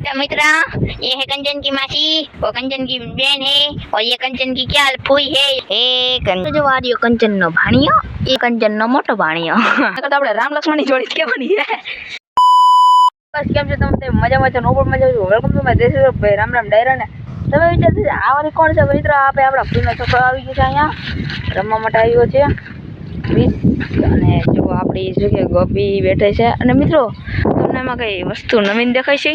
तो मित्रा, ये है कंचन की मासी, वो कंचन की बहन है और ये कंचन की क्या फूई है। ए कंचन जो वारियो कंचन नो भाणियो, ये कंचन नो मोटो भाणियो। तो આપણે રામ લક્ષ્મણની જોડી કેવાની છે। બસ કેમ છો તમે? મજામાં છો? નો પણ મજા છો? વેલકમ ટુ માય દેશી ભાઈ રામ રામ ડાયરા ને તમે વિચારજો આ વારી કોણ છે મિત્રો? આપણે આપણા ફૂઈનો છોકરો આવી ગયો છે, અહીંયા રમવા માટે આવ્યો છે અને જો આપણી જગ્યાએ ગોપી બેઠે છે અને મિત્રો તમને એમાં કઈ વસ્તુ નવીન દેખાય છે?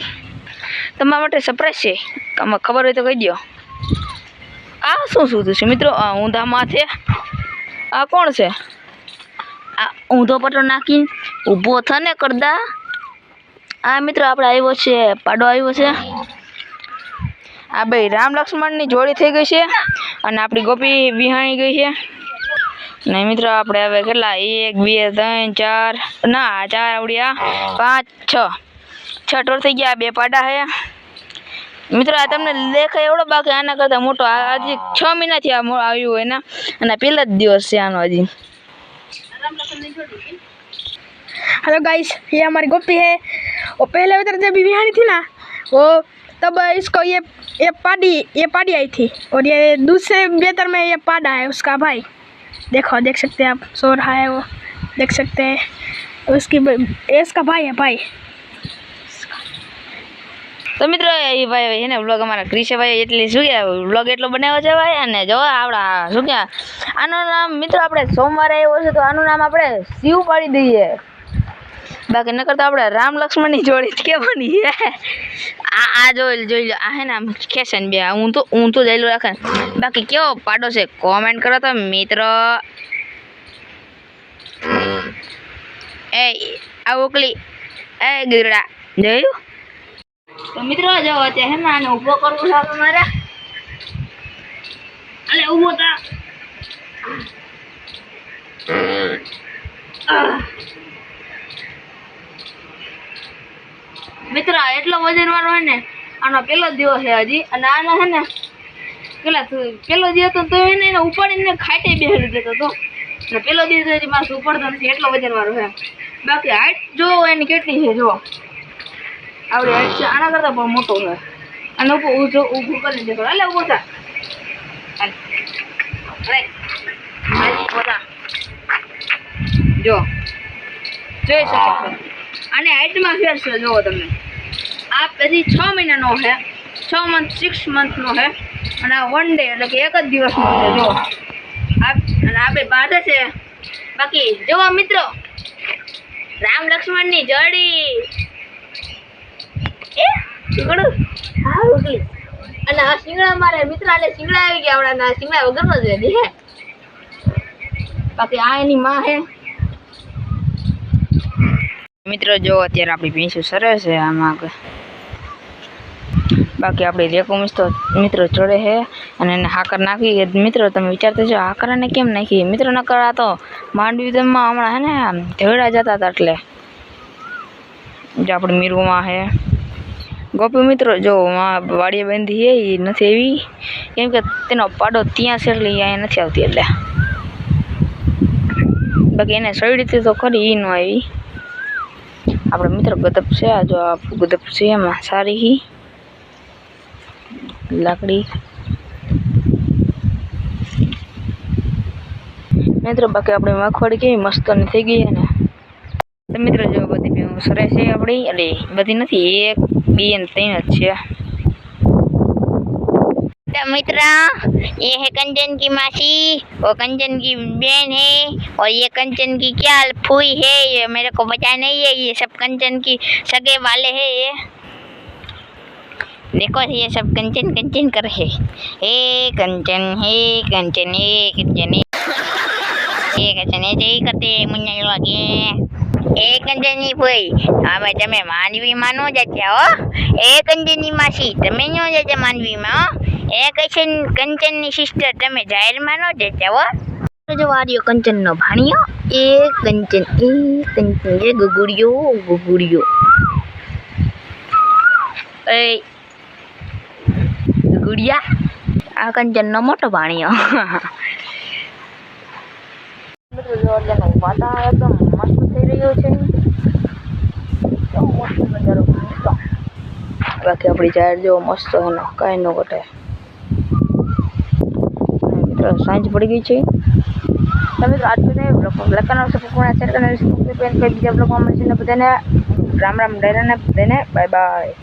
તમારા માટે સરપ્રાઈઝ છે, તમે ખબર હોય તો કહી દો। આ શું છે મિત્રો? આ ઊંધા માથે આ કોણ છે? આ ઊંધો પટો નાખી ઊભો થને કરદા આ મિત્રો આપણે આવ્યો છે પાડો આવ્યો છે। આ ભાઈ રામ લક્ષ્મણની જોડી થઈ ગઈ છે અને આપણી ગોપી વિહાણી ગઈ છે ને મિત્રો આપણે હવે કેટલા 1 2 3 4 ના 4 આવડ્યા 5 6 ટોર થઈ ગયા। 2 પાડા છે મિત્રો। આ તમને દેખાય એવડો બાકી આના કરતા મોટો હજી 6 મહિનાથી આવ્યું હોય ને અને પહેલા જ દિવસ છે આનો हजी। हेलो गाइस, ये हमारी गोपी है। वो पहले उधर जब बिहारी थी ना, वो तब इसको ये पाडी आई थी और ये दूसरे बेहतर में ये पाडा है उसका भाई। देखो, देख सकते हैं आप, सो रहा है वो, देख सकते हैं उसकी इसका भाई है भाई। तो मित्रों ये भाई है ने व्लॉग हमारा क्रिश भाई એટલે શું કે વ્લોગ એટલો બનાવ્યો છે ભાઈ। અને જો આપડા શું કે આનું નામ મિત્રો આપણે સોમવારે આવ્યો છે તો આનું નામ આપણે શિવ પાડી દઈએ, બાકી ન કરતા આપણે રામ લક્ષ્મણની જોડી જ કેવાની છે। આ જોઈ લો આ હે ને આમ ખેસન બે હું તો જઈલો રાખે, બાકી કેવો પાડો છે કોમેન્ટ કરો તો મિત્રો। એ આ ઓકલી એ ગીરડા જોયું तो मित्रों जो होते हैं ना आने ऊपर करूँ साहब हमारा अरे ऊपर था मित्रों એટલો વજન વાળો હે ને આનો પહેલો દિવસ છે હજી અને આનો હે ને પહેલો દિવસ તો એને ઉપાડીને ખાટે બેહાડી દેતો તો અને પહેલો દિવસ હજી માસ ઉપાડતો નથી એટલો વજન વાળો છે। બાકી હાઈટ જો એની કેટલી છે જો આવડે હાઈટ છે, આના કરતા પણ મોટો છે અને ઊભું કરી દેખો એટલે ઊભો થા જો જોઈ શકો છો આને હાઈટમાં ફેર છે। જુઓ તમે આ પછી 6 મહિનાનો છે, 6 મંથ 6 મંથનો છે અને આ 1 ડે એટલે કે એક જ દિવસનો છે। જો આ અને આ બે બાધે છે। બાકી જોવા મિત્રો રામ લક્ષ્મણની જોડી અને આ સિંગડા મારે મિત્ર આલે સિંગડા આવી ગયા આવડા સિંગડા વગરનો જ રહે। બાકી આ એની માં હે મિત્રો। જો અત્યારે આપણી ભેંસું સરસ છે આમાં, બાકી આપણી રેકો મિત્રો ચડે છે અને એને હાકર નાખી। મિત્રો તમે વિચારતા છો હાકર ને કેમ નાખી? મિત્રો ન કરા તો માંડવીમાં હમણાં હે ને ધેડા જતા હતા એટલે જો આપણી મીરુમાં છે ગોપી મિત્રો। જો વાડીએ બાંધી છે એ નથી આવી કેમ કે તેનો પાડો ત્યાં છે એટલે અહીંયા નથી આવતી એટલે, બાકી એને સળી તો ખરી એ ન આવી। આપણે મિત્રો ગદપ છે આ જો આ ગદપ છે એમાં સારી લાકડી મિત્રો। બાકી આપણી મગફળી કેવી મસ્ત થઈ ગઈ છે ને તો મિત્રો જો બધી સરસ છે આપણી, એટલે બધી નથી 1 2 અને 3 જ છે। तो मित्रा ये है कंचन की मासी, वो कंचन की बहन है और ये कंचन की क्या फूई है ये मेरे को पता नहीं है। ये सब कंचन की सगे वाले हैं ये देखो, ये सब कंचन कंचन कर है। हे कंचन हे कंचन हे कंचन हे कंचन हे जय करते मुन्ना लगे ए कंचनी फूई हमें तमे मानवी मानो जाते हो। ए कंचनी मासी तमे नो जाते मानवी में ए कंचननी सिस्टर तमे जाहिर मानो जाते हो। जो वारियो कंचन नो भाणियो ए कंचन ये गुगुड़ियो ए गुड़िया आ कंचन नो मोटो भाणियो। वातावरण एकदम मस्त થઈ રહ્યો છે। તો મસ્ત નજારો બાકી આપણી જાહેર જો મસ્ત છે ને કાંઈ ન ઘટે. મિત્રો સાંજ પડી ગઈ છે. તમે તો આજ સુધી બ્લોગમાં બ્લેક કલર સપોર્ટ શેર કરીને કોઈ બીજા બ્લોગમાં મળશે ને બધાને રામ રામ ડાયરાને બધાને બાય બાય.